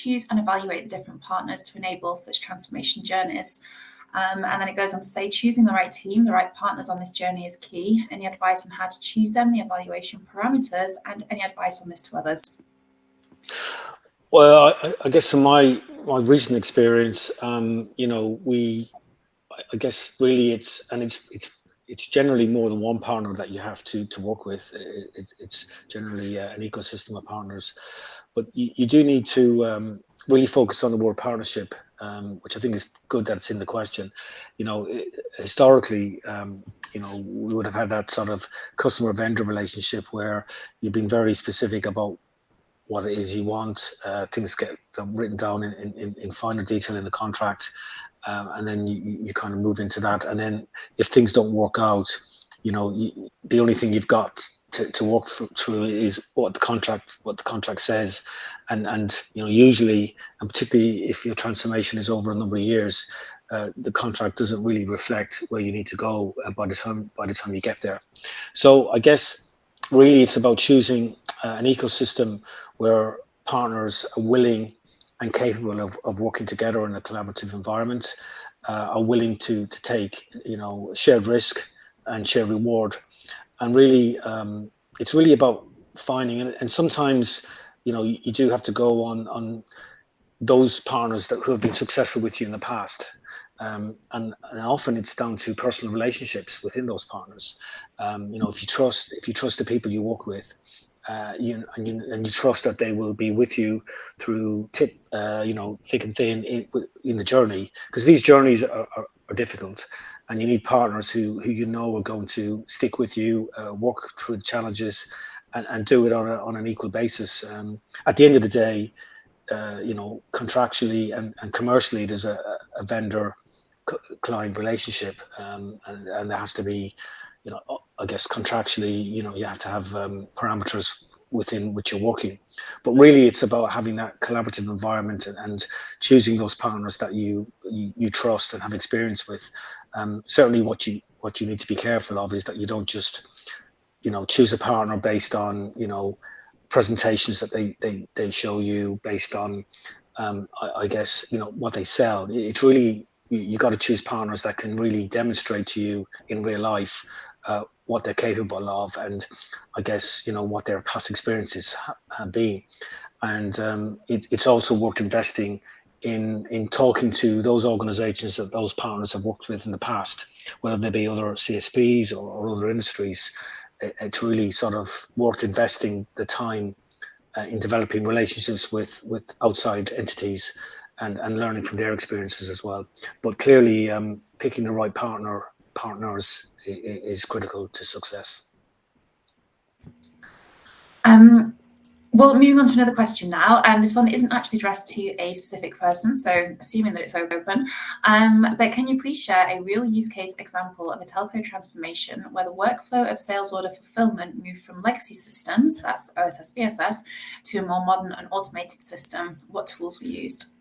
choose and evaluate the different partners to enable such transformation journeys? And then it goes on to say, choosing the right team, the right partners on this journey is key. Any advice on how to choose them, the evaluation parameters, and any advice on this to others? Well, I guess in my recent experience, I guess really it's generally more than one partner that you have to work with. It's generally an ecosystem of partners, but you do need to really focus on the word partnership, which I think is good that it's in the question. Historically, we would have had that sort of customer vendor relationship where you've been very specific about what it is you want. Things get written down in finer detail in the contract, and then you kind of move into that. And then if things don't work out, the only thing you've got to work through is what the contract says, and usually, and particularly if your transformation is over a number of years, the contract doesn't really reflect where you need to go by the time you get there. So I guess really it's about choosing an ecosystem where partners are willing and capable of working together in a collaborative environment, are willing to take shared risk and shared reward. And really it's really about finding it. And sometimes you do have to go on those partners who have been successful with you in the past, and often it's down to personal relationships within those partners. If you trust the people you work with, and you trust that they will be with you through thick and thin in the journey, because these journeys are difficult, and you need partners who are going to stick with you, work through the challenges, and do it on an equal basis. At the end of the day, contractually and commercially, there's a vendor client relationship, and there has to be, I guess contractually, you have to have parameters within which you're working. But really, it's about having that collaborative environment and choosing those partners that you trust and have experience with. Certainly, what you need to be careful of is that you don't just, choose a partner based on, presentations that they show you, based on, I guess, what they sell. It's really, you got to choose partners that can really demonstrate to you in real life what they're capable of, and I guess what their past experiences have been. And it's also worth investing in talking to those organizations that those partners have worked with in the past, whether they be other CSPs or other industries. It's really sort of worth investing the time in developing relationships with outside entities and learning from their experiences as well. But clearly, picking the right partners is critical to success. Well, moving on to another question now, and this one isn't actually addressed to a specific person, so assuming that it's open, but can you please share a real use case example of a telco transformation where the workflow of sales order fulfillment moved from legacy systems, that's OSS, BSS, to a more modern and automated system? What tools were used?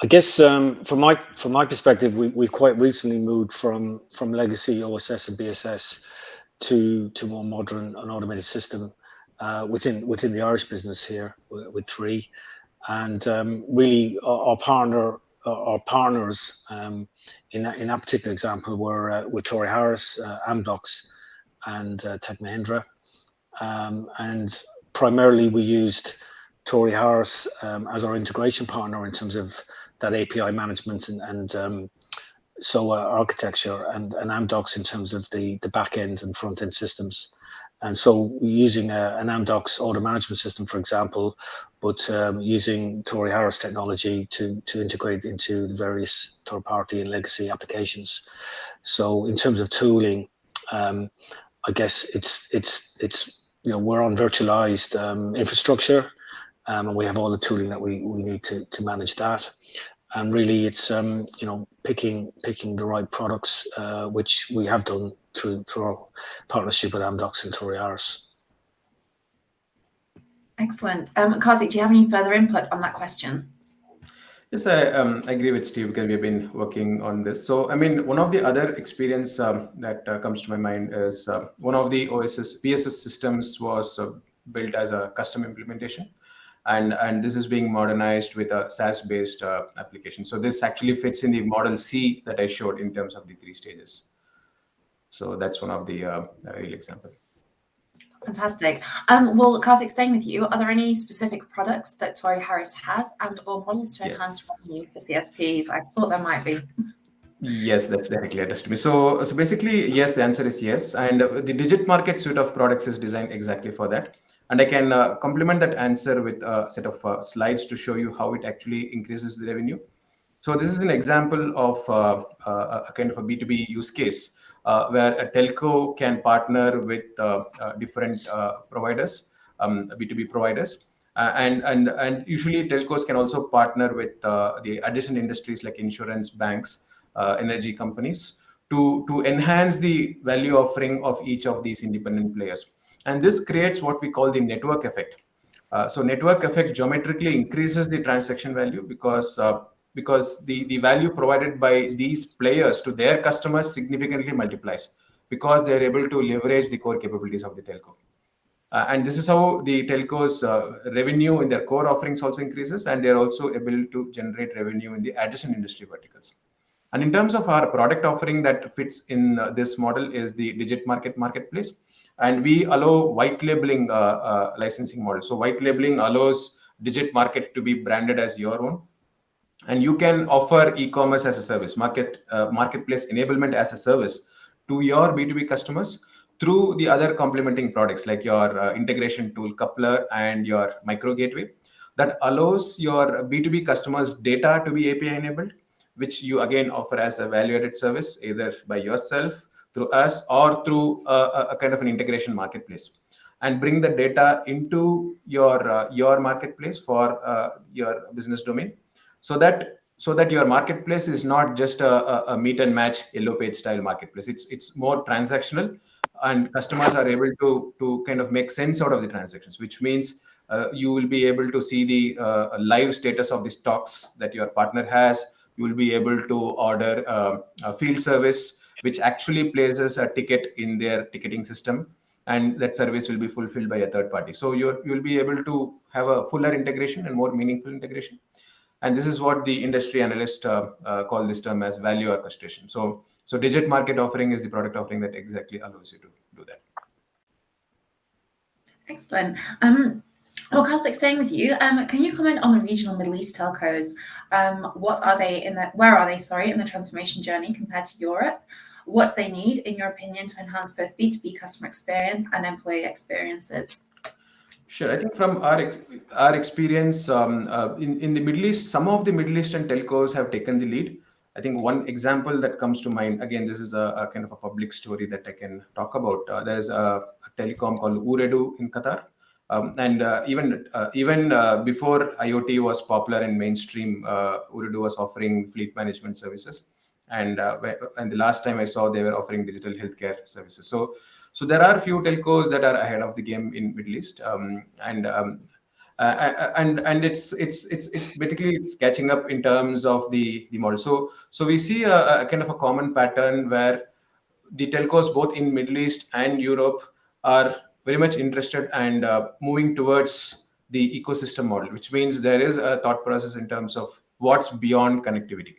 I guess from my perspective, we've quite recently moved from legacy OSS and BSS to more modern and automated system within the Irish business here with Three. And really our partners in that particular example were Torry Harris, Amdocs, and Tech Mahindra. And primarily we used Torry Harris as our integration partner in terms of that API management and SOA architecture, and Amdocs in terms of the back end and front end systems. And so using an Amdocs order management system, for example, but using Torry Harris technology to integrate into the various third party and legacy applications. So in terms of tooling, I guess it's we're on virtualized infrastructure, and we have all the tooling that we need to manage that. And really, it's picking the right products, which we have done through our partnership with Amdocs and Torry Harris. Excellent. Karthik, do you have any further input on that question? Yes, I agree with Steve because we've been working on this. So, I mean, one of the other experience that comes to my mind is one of the OSS BSS systems was built as a custom implementation. and this is being modernized with a SaaS-based application. So this actually fits in the model C that I showed in terms of the 3 stages. So that's one of the real example. Fantastic. Well, Karthik, staying with you, are there any specific products that Torry Harris has and/or models to enhance revenue for CSPs? I thought there might be. Yes, that's directly addressed to me. So basically, yes, the answer is yes. And the Digit Market suite of products is designed exactly for that. And I can complement that answer with a set of slides to show you how it actually increases the revenue. So this is an example of a kind of a B2B use case where a telco can partner with different providers, B2B providers. And usually telcos can also partner with the adjacent industries like insurance, banks, energy companies to enhance the value offering of each of these independent players. And this creates what we call the network effect. So network effect geometrically increases the transaction value because the value provided by these players to their customers significantly multiplies because they are able to leverage the core capabilities of the telco. And this is how the telcos revenue in their core offerings also increases, and they're also able to generate revenue in the adjacent industry verticals. And in terms of our product offering that fits in this model is the Digit Marketplace. And we allow white labeling licensing model. So white labeling allows Digit Market to be branded as your own. And you can offer e-commerce as a service, marketplace enablement as a service to your B2B customers through the other complementing products like your integration tool coupler and your micro gateway that allows your B2B customers data to be API enabled, which you again offer as a value-added service either by yourself, through us, or through a kind of an integration marketplace, and bring the data into your marketplace for your business domain, so that your marketplace is not just a meet and match yellow page style marketplace. It's more transactional, and customers are able to kind of make sense out of the transactions, which means you will be able to see the live status of the stocks that your partner has. You will be able to order a field service, which actually places a ticket in their ticketing system, and that service will be fulfilled by a third party. So you'll be able to have a fuller integration and more meaningful integration. And this is what the industry analysts call this term as value orchestration. So Digit Market offering is the product offering that exactly allows you to do that. Excellent. Well, Karthik, staying with you, can you comment on the regional Middle East telcos? Where are they in the transformation journey compared to Europe? What they need, in your opinion, to enhance both B2B customer experience and employee experiences? Sure. I think from our experience in the Middle East, some of the Middle Eastern telcos have taken the lead. I think one example that comes to mind, again, this is a kind of a public story that I can talk about. There's a telecom called Ooredoo in Qatar. And even before IoT was popular and mainstream, Ooredoo was offering fleet management services. And the last time I saw, they were offering digital healthcare services. So there are a few telcos that are ahead of the game in Middle East, and it's basically it's catching up in terms of the model. So we see a kind of a common pattern where the telcos both in Middle East and Europe are very much interested and moving towards the ecosystem model, which means there is a thought process in terms of what's beyond connectivity.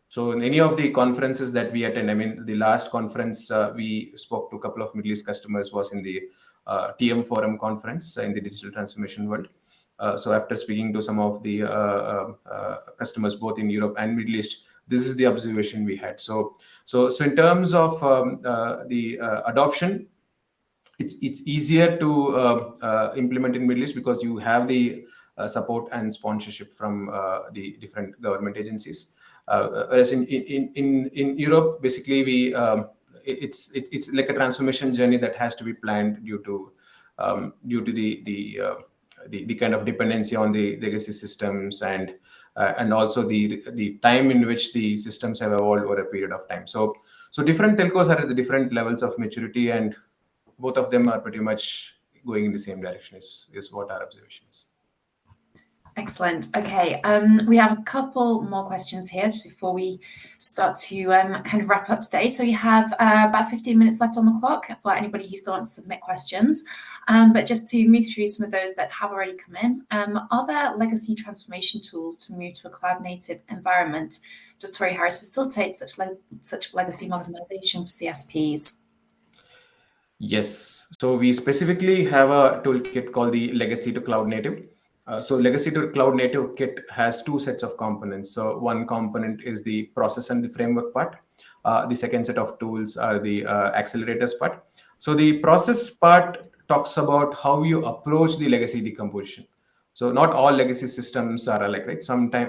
So in any of the conferences that we attend, I mean, the last conference we spoke to a couple of Middle East customers was in the TM Forum conference in the digital transformation world. So after speaking to some of the customers both in Europe and Middle East, this is the observation we had. So in terms of the adoption, it's easier to implement in Middle East because you have the support and sponsorship from the different government agencies. Whereas in Europe, basically it's like a transformation journey that has to be planned due to the kind of dependency on the legacy systems and also the time in which the systems have evolved over a period of time. So different telcos are at the different levels of maturity, and both of them are pretty much going in the same direction is what our observation is. Excellent. Okay, we have a couple more questions here just before we start to kind of wrap up today. So we have about 15 minutes left on the clock for anybody who still wants to submit questions. But just to move through some of those that have already come in, are there legacy transformation tools to move to a cloud-native environment? Does Torry Harris facilitate such legacy modernization for CSPs? Yes. So we specifically have a toolkit called the Legacy to Cloud Native. So Legacy to Cloud Native kit has two sets of components. So one component is the process and the framework part. The second set of tools are the accelerators part. So the process part talks about how you approach the legacy decomposition. So not all legacy systems are alike, right?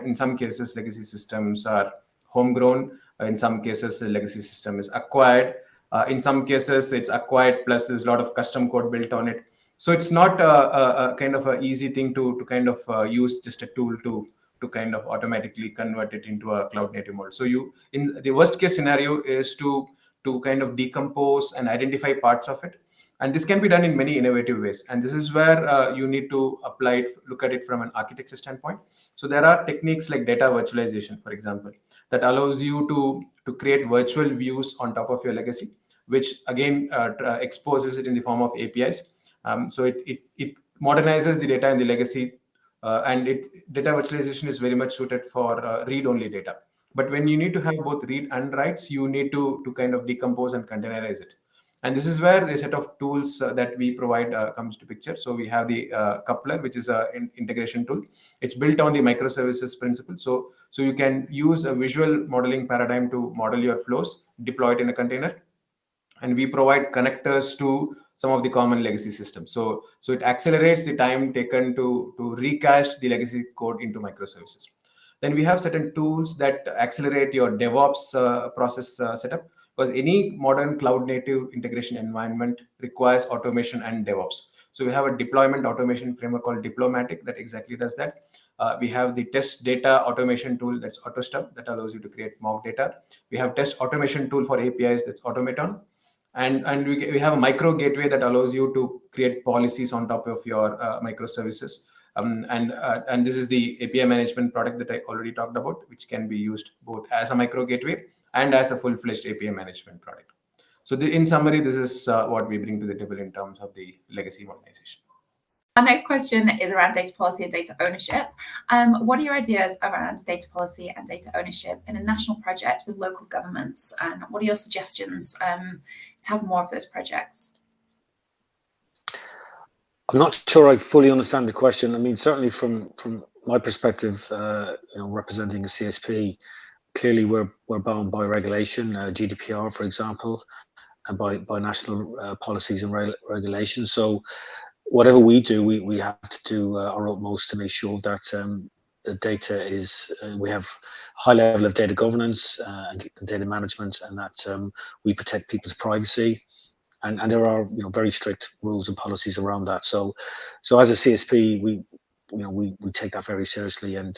In some cases, legacy systems are homegrown. In some cases, the legacy system is acquired. In some cases, it's acquired plus there's a lot of custom code built on it. So it's not a kind of an easy thing to kind of use just a tool to kind of automatically convert it into a cloud native mode. So in the worst case scenario is to kind of decompose and identify parts of it. And this can be done in many innovative ways. And this is where you need to look at it from an architecture standpoint. So there are techniques like data virtualization, for example, that allows you to create virtual views on top of your legacy, which again exposes it in the form of APIs. So it modernizes the data in the legacy, and data virtualization is very much suited for read-only data. But when you need to have both read and writes, you need to kind of decompose and containerize it. And this is where a set of tools that we provide comes to picture. So we have the coupler, which is an integration tool. It's built on the microservices principle. So you can use a visual modeling paradigm to model your flows, deploy it in a container. And we provide connectors to some of the common legacy systems. So it accelerates the time taken to recast the legacy code into microservices. Then we have certain tools that accelerate your DevOps process setup, because any modern cloud native integration environment requires automation and DevOps. So we have a deployment automation framework called Diplomatic that exactly does that. We have the test data automation tool, that's AutoStub, that allows you to create mock data. We have test automation tool for APIs, that's Automaton. And we have a micro gateway that allows you to create policies on top of your microservices. And this is the API management product that I already talked about, which can be used both as a micro gateway and as a full-fledged API management product. So in summary, this is what we bring to the table in terms of the legacy modernization. Our next question is around data policy and data ownership. What are your ideas around data policy and data ownership in a national project with local governments? And what are your suggestions to have more of those projects? I'm not sure I fully understand the question. I mean, certainly from my perspective, representing a CSP, clearly we're bound by regulation, GDPR, for example, and by national policies and regulations. So whatever we do, we have to do our utmost to make sure that the data is, we have high level of data governance and data management, and that we protect people's privacy. And there are very strict rules and policies around that. So as a CSP, we take that very seriously and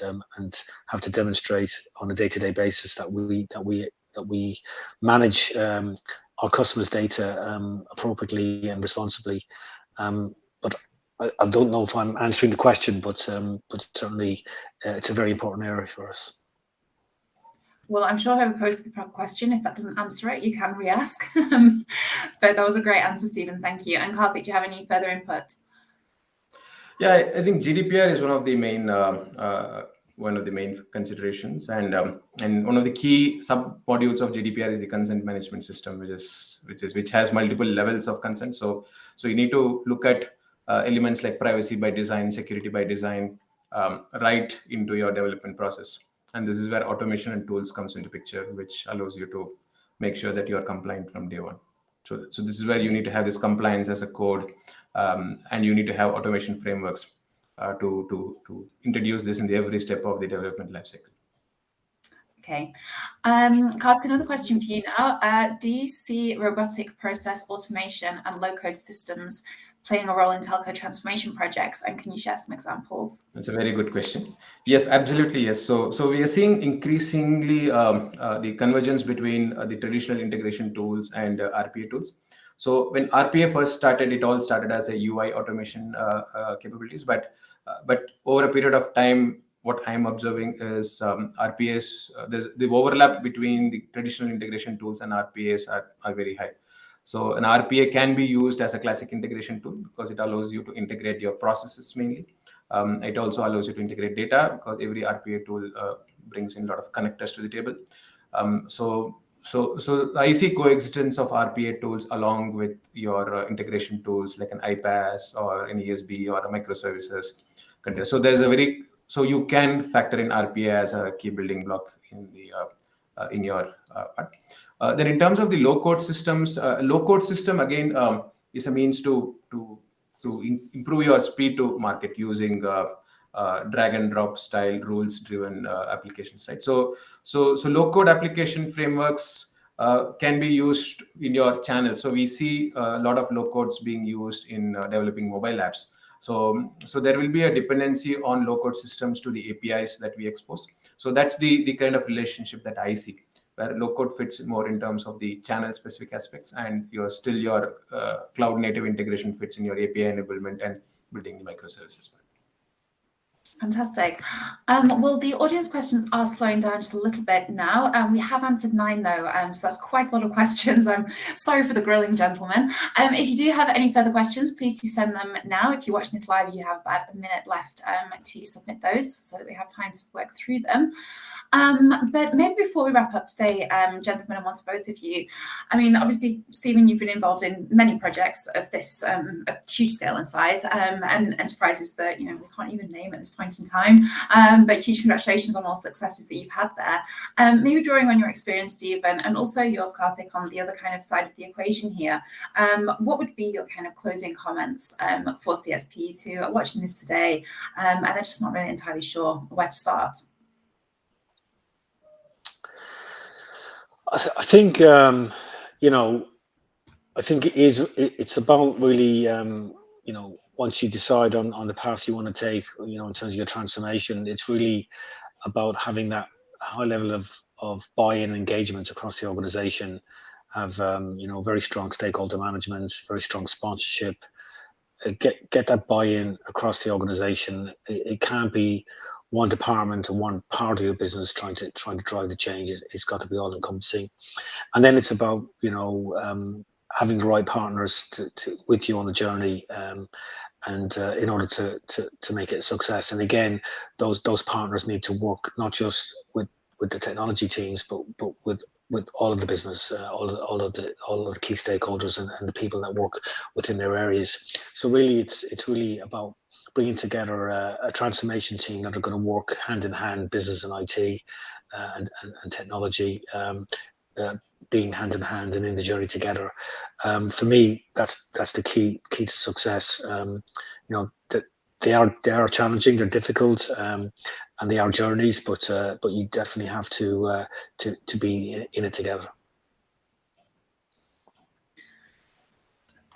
have to demonstrate on a day-to-day basis that we manage our customers' data appropriately and responsibly. But I don't know if I'm answering the question, but certainly it's a very important area for us. Well, I'm sure whoever posted the question, if that doesn't answer it, you can re-ask. But that was a great answer, Stephen. Thank you. And Karthik, do you have any further input? Yeah, I think GDPR is one of the main considerations, and one of the key sub modules of GDPR is the consent management system, which has multiple levels of consent. So you need to look at elements like privacy by design, security by design, right into your development process. And this is where automation and tools comes into picture, which allows you to make sure that you are compliant from day one. So this is where you need to have this compliance as a code, and you need to have automation frameworks to introduce this in every step of the development lifecycle. Okay. Karthik, another question for you now. Do you see robotic process automation and low-code systems playing a role in telco transformation projects, and can you share some examples? That's a very good question. Yes, absolutely, yes. So we are seeing increasingly the convergence between the traditional integration tools and RPA tools. So when RPA first started, it all started as a UI automation capabilities, but But over a period of time, what I'm observing is RPAs, there's the overlap between the traditional integration tools and RPAs are very high. So an RPA can be used as a classic integration tool because it allows you to integrate your processes mainly. It also allows you to integrate data because every RPA tool brings in a lot of connectors to the table. So I see coexistence of RPA tools along with your integration tools like an iPaaS or an ESB or a microservices container. So you can factor in RPA as a key building block in the in your part. Then in terms of the low-code systems, low-code system again is a means to improve your speed to market using drag and drop style rules-driven applications, right? So low-code application frameworks can be used in your channel. So we see a lot of low-codes being used in developing mobile apps. So there will be a dependency on low-code systems to the APIs that we expose. So that's the kind of relationship that I see, where low-code fits more in terms of the channel-specific aspects, and your cloud-native integration fits in your API enablement and building the microservices. Fantastic. Well, the audience questions are slowing down just a little bit now. We have answered 9 though, so that's quite a lot of questions. I'm sorry for the grilling, gentlemen. If you do have any further questions, please do send them now. If you're watching this live, you have about a minute left to submit those so that we have time to work through them. But maybe before we wrap up today, gentlemen, I want to both of you. I mean, obviously, Stephen, you've been involved in many projects of this of huge scale and size, and enterprises that we can't even name at this point in time. But huge congratulations on all the successes that you've had there. Maybe drawing on your experience, Stephen, and also yours, Karthik, on the other kind of side of the equation here. What would be your kind of closing comments for CSPs who are watching this today and they're just not really entirely sure where to start? I think I think it's about really once you decide on the path you want to take, in terms of your transformation, it's really about having that high level of buy-in engagement across the organization, have very strong stakeholder management, very strong sponsorship, get that buy-in across the organization. It can't be one department or one part of your business trying to drive the change. It's got to be all encompassing. And then it's about having the right partners with you on the journey, and in order to make it a success. And again, those partners need to work not just with the technology teams, but with all of the business, all of the key stakeholders and the people that work within their areas. So really, it's really about bringing together a transformation team that are going to work hand in hand, business and IT and technology, being hand in hand and in the journey together. For me, that's the key to success. That they are challenging, they're difficult, and they are journeys, but you definitely have to be in it together.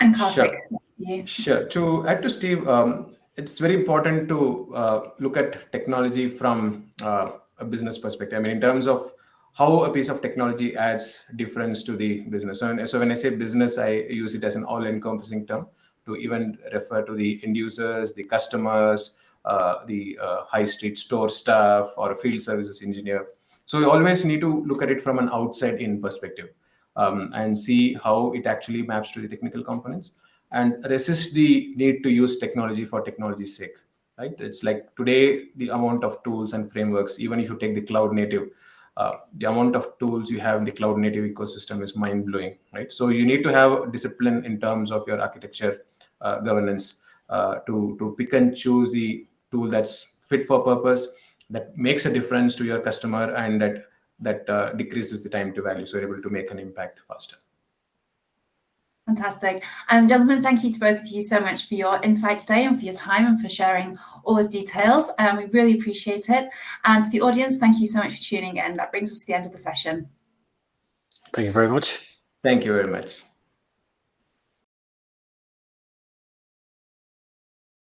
And Karthik, Sure. To add to Steve, it's very important to look at technology from a business perspective. I mean, in terms of how a piece of technology adds difference to the business. So when I say business, I use it as an all-encompassing term to even refer to the end users, the customers, the high street store staff, or a field services engineer. So we always need to look at it from an outside-in perspective, and see how it actually maps to the technical components, and resist the need to use technology for technology's sake. Right? It's like today the amount of tools and frameworks, even if you take the cloud native, the amount of tools you have in the cloud native ecosystem is mind blowing, right? So you need to have discipline in terms of your architecture governance to pick and choose the tool that's fit for purpose, that makes a difference to your customer, and that decreases the time to value, so you're able to make an impact faster. Fantastic. Gentlemen, thank you to both of you so much for your insights today and for your time and for sharing all those details. We really appreciate it. And to the audience, thank you so much for tuning in. That brings us to the end of the session. Thank you very much. Thank you very much.